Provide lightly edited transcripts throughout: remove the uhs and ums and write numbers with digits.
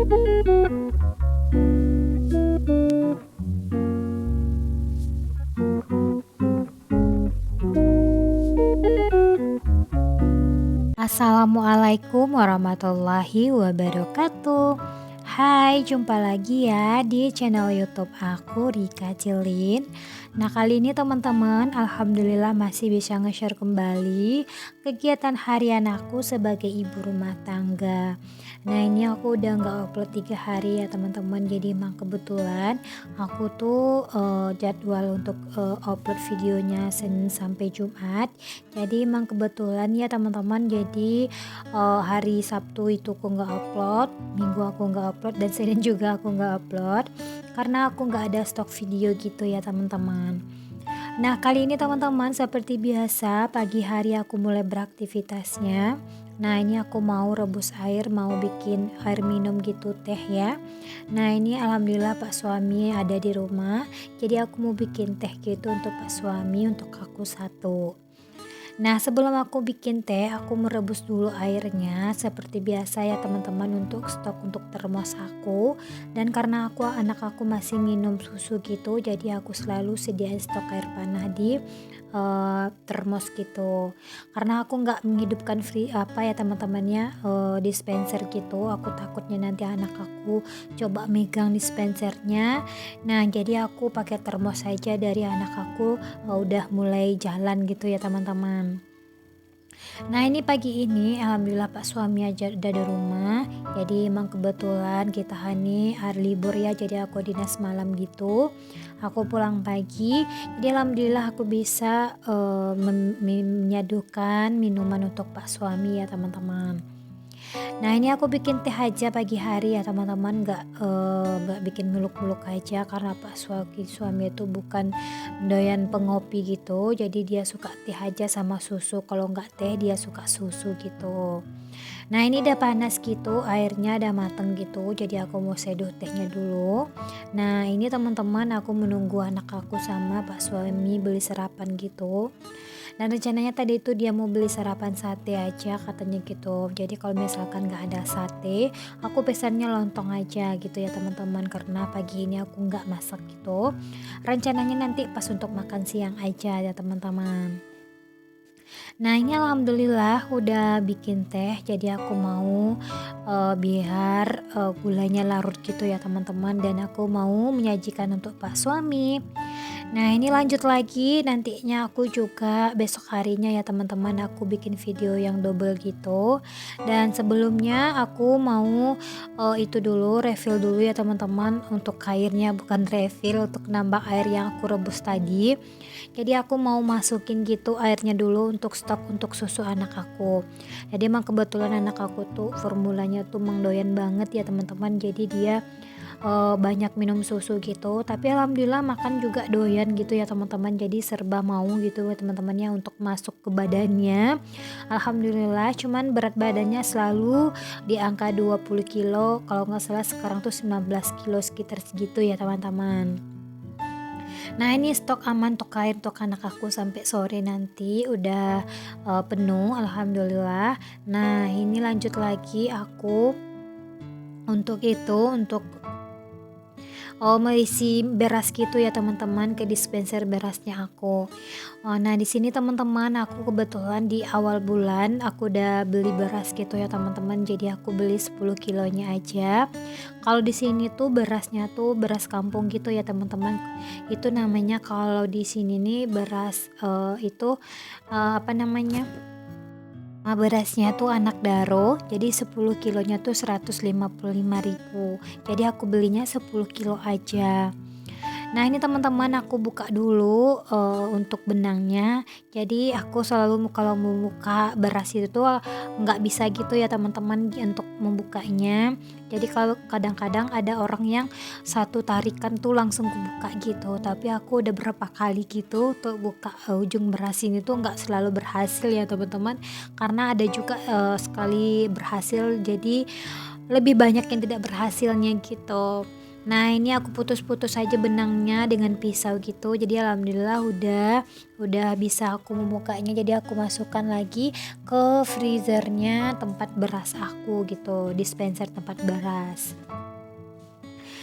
Assalamualaikum warahmatullahi wabarakatuh. Hai, jumpa lagi ya di channel YouTube aku, Rika Cilin. Nah, kali ini teman-teman, alhamdulillah masih bisa nge-share kembali kegiatan harian aku sebagai ibu rumah tangga. Nah, ini aku udah nggak upload 3 hari ya teman-teman. Jadi emang kebetulan aku tuh jadwal untuk upload videonya Senin sampai Jumat. Jadi emang kebetulan ya teman-teman. Jadi hari Sabtu itu aku nggak upload, Minggu aku nggak upload, dan Senin juga aku nggak upload karena aku nggak ada stok video gitu ya teman-teman. Nah, kali ini teman-teman, seperti biasa pagi hari aku mulai beraktivitasnya. Nah, ini aku mau rebus air, mau bikin air minum gitu, teh ya. Nah, ini alhamdulillah Pak suami ada di rumah, jadi aku mau bikin teh gitu untuk Pak suami, untuk aku satu. Nah, sebelum aku bikin teh, aku merebus dulu airnya seperti biasa ya teman-teman, untuk stok untuk termos aku. Dan karena anak aku masih minum susu gitu, jadi aku selalu sediain stok air panah di termos gitu. Karena aku nggak menghidupkan free apa ya teman-temannya, dispenser gitu. Aku takutnya nanti anak aku coba megang dispensernya. Nah, jadi aku pakai termos saja dari anak aku, udah mulai jalan gitu ya teman-teman. Nah, ini pagi ini alhamdulillah Pak suami aja udah di rumah. Jadi emang kebetulan kita hari libur ya, jadi aku dinas malam gitu. Aku pulang pagi. Jadi alhamdulillah aku bisa menyadukan minuman untuk Pak suami ya teman-teman. Nah, ini aku bikin teh aja pagi hari ya teman-teman, nggak bikin muluk-muluk aja karena Pak suami itu bukan doyan pengopi gitu, jadi dia suka teh aja sama susu. Kalau nggak teh dia suka susu gitu. Nah, ini udah panas gitu, airnya udah mateng gitu, jadi aku mau seduh tehnya dulu. Nah, ini teman-teman, aku menunggu anak aku sama Pak suami beli sarapan gitu. Dan rencananya tadi itu dia mau beli sarapan sate aja katanya gitu. Jadi kalau misalkan nggak ada sate, aku pesannya lontong aja gitu ya teman-teman, karena pagi ini aku nggak masak gitu. Rencananya nanti pas untuk makan siang aja ya teman-teman. Nah, ini alhamdulillah udah bikin teh, jadi aku mau biar gulanya larut gitu ya teman-teman, dan aku mau menyajikan untuk Pak suami. Nah, ini lanjut lagi, nantinya aku juga besok harinya ya teman-teman, aku bikin video yang double gitu. Dan sebelumnya aku mau itu dulu, refill dulu ya teman-teman, untuk airnya, bukan refill, untuk nambah air yang aku rebus tadi. Jadi aku mau masukin gitu airnya dulu untuk stok untuk susu anak aku. Jadi emang kebetulan anak aku tuh formulanya tuh mengdoyan banget ya teman-teman. Jadi dia banyak minum susu gitu, tapi alhamdulillah makan juga doyan gitu ya teman-teman. Jadi serba mau gitu ya teman-temannya untuk masuk ke badannya. Alhamdulillah, cuman berat badannya selalu di angka 20 kilo, kalau nggak salah sekarang tuh 19 kilo, sekitar segitu ya teman-teman. Nah, ini stok aman untuk air untuk anak aku sampai sore nanti udah penuh alhamdulillah. Nah, ini lanjut lagi aku untuk itu, untuk mengisi beras gitu ya teman-teman, ke dispenser berasnya aku. Nah, di sini teman-teman, aku kebetulan di awal bulan aku udah beli beras gitu ya teman-teman. Jadi aku beli 10 kilonya aja. Kalau di sini tuh berasnya tuh beras kampung gitu ya teman-teman. Itu namanya, kalau di sini nih beras itu apa namanya? Berasnya tuh anak daro, jadi 10 kilonya tuh 155.000. Jadi aku belinya 10 kilo aja. Nah, ini teman-teman, aku buka dulu untuk benangnya. Jadi aku selalu kalau membuka beras itu tuh nggak bisa gitu ya teman-teman untuk membukanya. Jadi kalau kadang-kadang ada orang yang satu tarikan tuh langsung kebuka gitu. Tapi aku udah berapa kali gitu untuk buka ujung beras ini tuh nggak selalu berhasil ya teman-teman. Karena ada juga sekali berhasil, jadi lebih banyak yang tidak berhasilnya gitu. Nah ini aku putus-putus aja benangnya dengan pisau gitu. Jadi alhamdulillah udah bisa aku membukanya. Jadi aku masukkan lagi ke freezernya tempat beras aku gitu, dispenser tempat beras.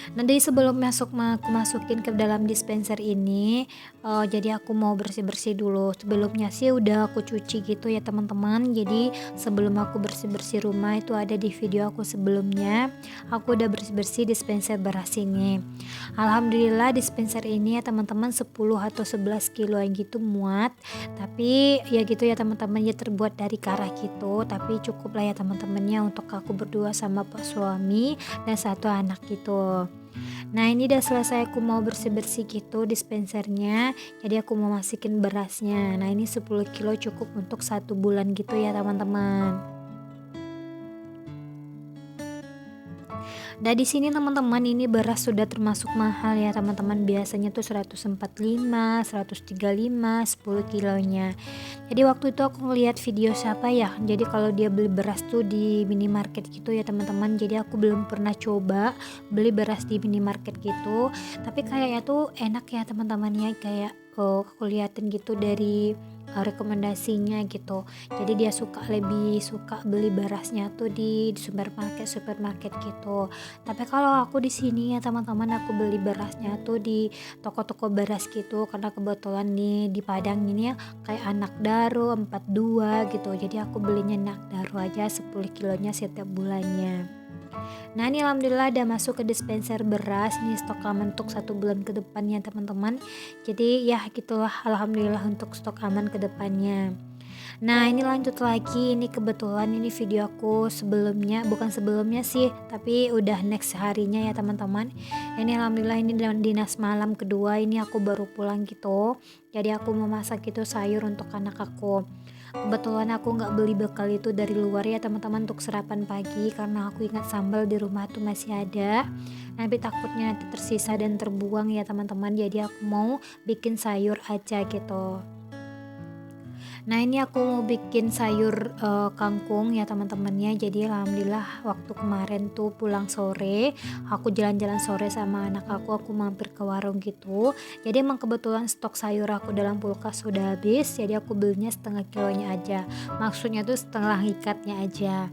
Nanti sebelum aku masukin ke dalam dispenser ini, jadi aku mau bersih-bersih dulu. Sebelumnya sih udah aku cuci gitu ya teman-teman. Jadi sebelum aku bersih-bersih rumah itu ada di video aku sebelumnya, aku udah bersih-bersih dispenser beras ini. Alhamdulillah dispenser ini ya teman-teman 10 atau 11 kiloan gitu muat. Tapi ya gitu ya teman-teman, ya terbuat dari karah gitu. Tapi cukup lah ya teman-temannya untuk aku berdua sama pak suami dan satu anak gitu. Nah ini udah selesai aku mau bersih-bersih gitu dispensernya. Jadi aku mau masukin berasnya. Nah ini 10 kilo cukup untuk 1 bulan gitu ya teman-teman. Dan di sini teman-teman ini beras sudah termasuk mahal ya teman-teman. Biasanya tuh 145, 135, 10 kilonya. Jadi waktu itu aku ngeliat video siapa ya. Jadi kalau dia beli beras tuh di minimarket gitu ya teman-teman. Jadi aku belum pernah coba beli beras di minimarket gitu. Tapi kayaknya tuh enak ya teman-teman ya, kayak aku liatin gitu dari rekomendasinya gitu. Jadi dia lebih suka beli berasnya tuh di supermarket gitu. Tapi kalau aku di sini ya teman-teman, aku beli berasnya tuh di toko-toko beras gitu, karena kebetulan nih di Padang ini ya kayak Anak Daru 42 gitu. Jadi aku belinya Anak Daru aja 10 kilonya setiap bulannya. Nah ini alhamdulillah udah masuk ke dispenser beras. Ini stok aman untuk 1 bulan ke depannya teman-teman. Jadi ya gitulah, alhamdulillah untuk stok aman ke depannya. Nah ini lanjut lagi, ini kebetulan ini video aku sebelumnya, bukan sebelumnya sih, tapi udah next harinya ya teman-teman. Ini alhamdulillah ini dinas malam kedua, ini aku baru pulang gitu. Jadi aku mau masak itu sayur untuk anak aku. Kebetulan aku nggak beli bekal itu dari luar ya teman-teman untuk sarapan pagi, karena aku ingat sambal di rumah tuh masih ada. Nanti takutnya nanti tersisa dan terbuang ya teman-teman. Jadi aku mau bikin sayur aja gitu. Nah ini aku mau bikin sayur kangkung ya teman-temannya. Jadi alhamdulillah waktu kemarin tuh pulang sore, aku jalan-jalan sore sama anak aku mampir ke warung gitu. Jadi emang kebetulan stok sayur aku dalam kulkas sudah habis, jadi aku belinya setengah kilonya aja. Maksudnya tuh setengah ikatnya aja.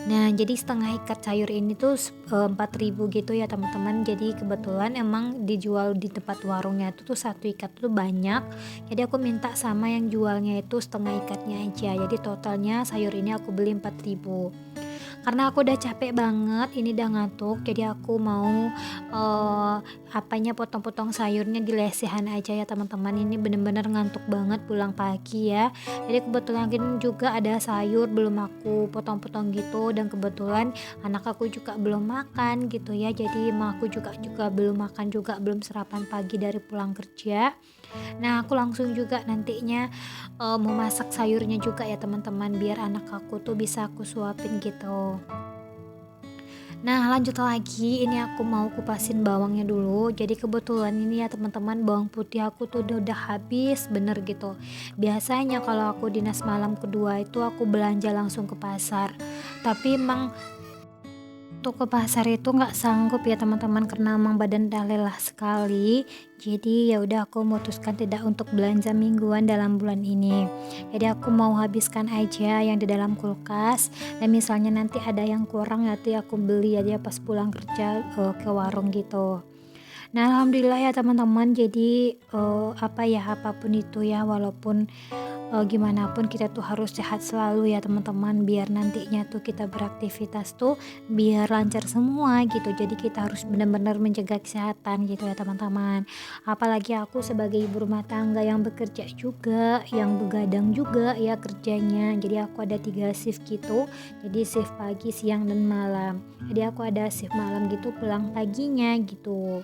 Nah, jadi setengah ikat sayur ini tuh 4.000 gitu ya teman-teman. Jadi kebetulan emang dijual di tempat warungnya itu tuh satu ikat tuh banyak. Jadi aku minta sama yang jualnya itu setengah ikatnya aja. Jadi totalnya sayur ini aku beli 4.000. Karena aku udah capek banget, ini udah ngantuk, jadi aku mau potong-potong sayurnya di lesehan aja ya teman-teman. Ini bener-bener ngantuk banget pulang pagi ya. Jadi kebetulan juga ada sayur belum aku potong-potong gitu, dan kebetulan anak aku juga belum makan gitu ya. Jadi emang aku juga belum makan juga, belum sarapan pagi dari pulang kerja. Nah aku langsung juga nantinya mau masak sayurnya juga ya teman-teman, biar anak aku tuh bisa aku suapin gitu. Nah lanjut lagi, ini aku mau kupasin bawangnya dulu. Jadi kebetulan ini ya teman-teman, bawang putih aku tuh udah habis bener gitu. Biasanya kalau aku dinas malam kedua itu aku belanja langsung ke pasar. Tapi emang untuk ke pasar itu nggak sanggup ya teman-teman, karena emang badan dah lelah sekali. Jadi ya udah aku memutuskan tidak untuk belanja mingguan dalam bulan ini. Jadi aku mau habiskan aja yang di dalam kulkas, dan misalnya nanti ada yang kurang nanti aku beli aja pas pulang kerja ke warung gitu. Nah alhamdulillah ya teman-teman, jadi apapun itu ya, walaupun gimana pun kita tuh harus sehat selalu ya teman-teman, biar nantinya tuh kita beraktivitas tuh biar lancar semua gitu. Jadi kita harus benar-benar menjaga kesehatan gitu ya teman-teman. Apalagi aku sebagai ibu rumah tangga yang bekerja juga, yang begadang juga ya kerjanya. Jadi aku ada 3 shift gitu, jadi shift pagi, siang, dan malam. Jadi aku ada shift malam gitu, pulang paginya gitu.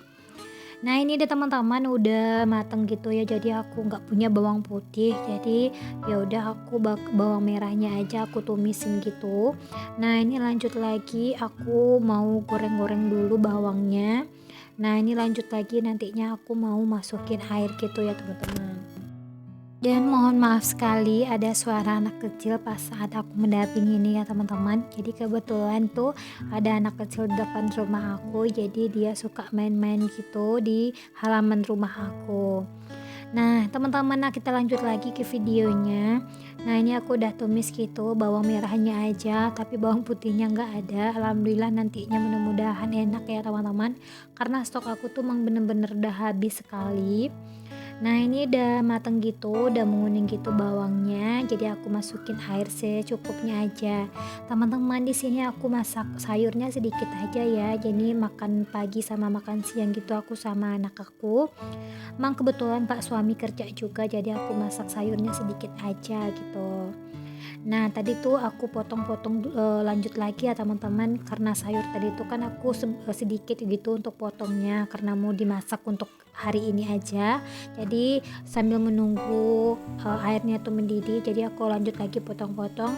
Nah ini deh teman-teman udah mateng gitu ya. Jadi aku nggak punya bawang putih, jadi ya udah aku bawang merahnya aja aku tumisin gitu. Nah ini lanjut lagi, aku mau goreng-goreng dulu bawangnya. Nah ini lanjut lagi, nantinya aku mau masukin air gitu ya teman-teman. Dan mohon maaf sekali ada suara anak kecil pas saat aku mendampingi ini ya teman-teman. Jadi kebetulan tuh ada anak kecil di depan rumah aku, jadi dia suka main-main gitu di halaman rumah aku. Nah teman-teman, nah kita lanjut lagi ke videonya. Nah ini aku udah tumis gitu bawang merahnya aja, tapi bawang putihnya nggak ada. Alhamdulillah, nantinya mudah-mudahan enak ya teman-teman, karena stok aku tuh emang bener-bener udah habis sekali. Nah ini udah mateng gitu, udah menguning gitu bawangnya. Jadi aku masukin air secukupnya aja. Teman-teman, di sini aku masak sayurnya sedikit aja ya. Jadi makan pagi sama makan siang gitu aku sama anak aku. Emang kebetulan Pak suami kerja juga, jadi aku masak sayurnya sedikit aja gitu. Nah tadi tuh aku potong-potong lanjut lagi ya teman-teman, karena sayur tadi tuh kan aku sedikit gitu untuk potongnya karena mau dimasak untuk hari ini aja. Jadi sambil menunggu airnya tuh mendidih, jadi aku lanjut lagi potong-potong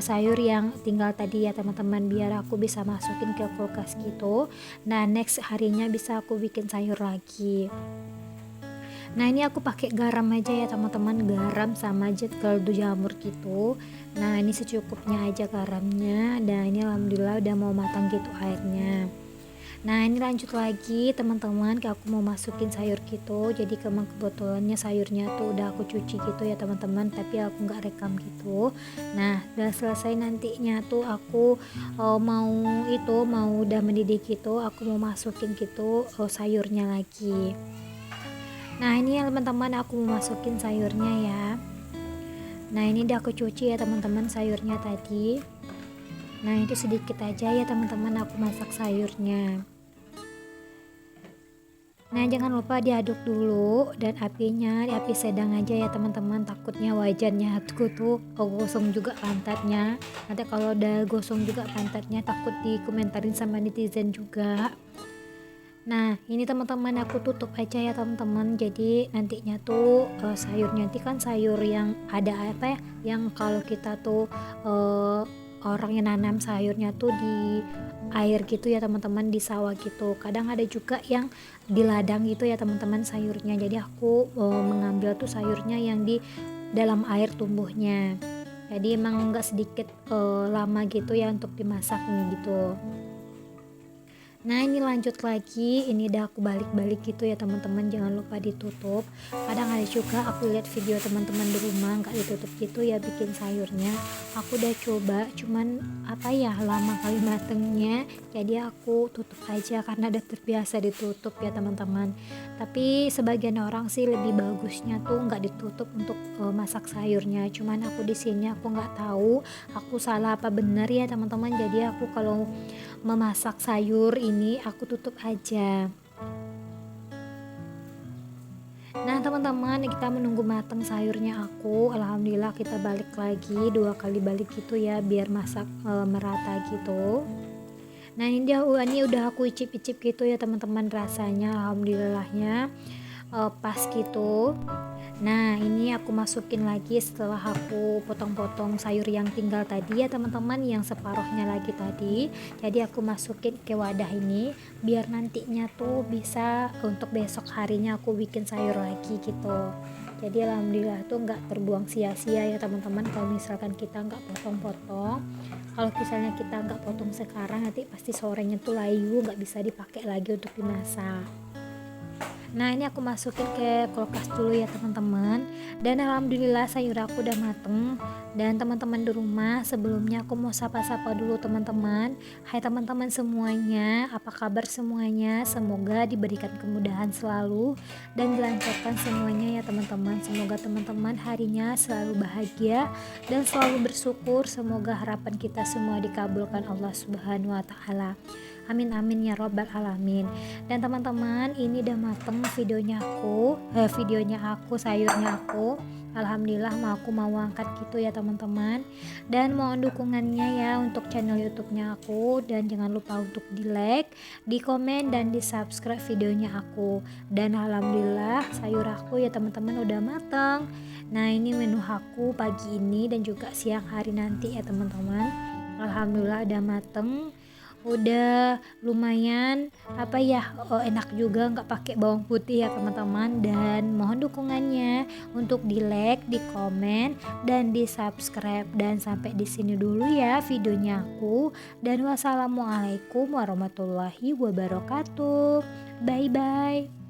sayur yang tinggal tadi ya teman-teman, biar aku bisa masukin ke kulkas gitu. Nah next harinya bisa aku bikin sayur lagi. Nah ini aku pakai garam aja ya teman-teman, garam sama kaldu jamur gitu. Nah ini secukupnya aja garamnya, dan ini alhamdulillah udah mau matang gitu airnya. Nah ini lanjut lagi teman-teman, aku mau masukin sayur gitu. Jadi kebetulannya sayurnya tuh udah aku cuci gitu ya teman-teman, tapi aku nggak rekam gitu. Nah udah selesai, nantinya tuh aku mau udah mendidih gitu, aku mau masukin gitu sayurnya lagi. Nah ini ya teman-teman, aku mau masukin sayurnya ya. Nah ini udah aku cuci ya teman-teman sayurnya tadi. Nah itu sedikit aja ya teman-teman aku masak sayurnya. Nah jangan lupa diaduk dulu, dan apinya di api sedang aja ya teman-teman, takutnya wajannya aku tuh gosong juga pantatnya. Nanti kalau udah gosong juga pantatnya takut dikomentarin sama netizen juga. Nah ini teman-teman aku tutup aja ya teman-teman, jadi nantinya tuh sayurnya nanti kan sayur yang ada apa ya, yang kalau kita tuh orang yang nanam sayurnya tuh di air gitu ya teman-teman, di sawah gitu. Kadang ada juga yang di ladang gitu ya teman-teman sayurnya, jadi aku mengambil tuh sayurnya yang di dalam air tumbuhnya. Jadi emang enggak sedikit lama gitu ya untuk dimasaknya gitu. Nah ini lanjut lagi, ini udah aku balik-balik gitu ya teman-teman, jangan lupa ditutup. Kadang ada juga aku lihat video teman-teman di rumah nggak ditutup gitu ya bikin sayurnya. Aku udah coba, cuman apa ya, lama kali matengnya, jadi aku tutup aja karena udah terbiasa ditutup ya teman-teman. Tapi sebagian orang sih lebih bagusnya tuh nggak ditutup untuk masak sayurnya. Cuman aku di sini aku nggak tahu aku salah apa benar ya teman-teman. Jadi aku kalau memasak sayur ini aku tutup aja. Nah teman-teman, kita menunggu matang sayurnya aku. Alhamdulillah kita balik lagi 2 kali balik gitu ya, biar masak merata gitu. Nah ini udah aku icip-icip gitu ya teman-teman, rasanya alhamdulillahnya pas gitu. Nah ini aku masukin lagi setelah aku potong-potong sayur yang tinggal tadi ya teman-teman, yang separuhnya lagi tadi. Jadi aku masukin ke wadah ini biar nantinya tuh bisa untuk besok harinya aku bikin sayur lagi gitu. Jadi alhamdulillah tuh nggak terbuang sia-sia ya teman-teman, kalau misalkan kita nggak potong-potong. Kalau misalnya kita nggak potong sekarang, nanti pasti sorenya tuh layu, nggak bisa dipakai lagi untuk dimasak. Nah ini aku masukin ke kulkas dulu ya teman-teman, dan alhamdulillah sayur aku udah mateng. Dan teman-teman di rumah, sebelumnya aku mau sapa-sapa dulu teman-teman. Hai teman-teman semuanya, apa kabar semuanya? Semoga diberikan kemudahan selalu dan dilancarkan semuanya ya teman-teman. Semoga teman-teman harinya selalu bahagia dan selalu bersyukur. Semoga harapan kita semua dikabulkan Allah Subhanahu wa Ta'ala. Amin amin ya robbal alamin. Dan teman-teman, ini udah mateng videonya aku sayurnya aku. Alhamdulillah aku mau angkat gitu ya teman-teman. Dan mohon dukungannya ya untuk channel YouTube-nya aku, dan jangan lupa untuk di like, di komen, dan di subscribe videonya aku. Dan alhamdulillah sayur aku ya teman-teman udah mateng. Nah ini menu aku pagi ini dan juga siang hari nanti ya teman-teman. Alhamdulillah udah mateng. udah lumayan enak juga nggak pakai bawang putih ya teman-teman, dan mohon dukungannya untuk di like, di komen, dan di subscribe. Dan sampai di sini dulu ya videonya aku, dan wassalamualaikum warahmatullahi wabarakatuh. Bye bye.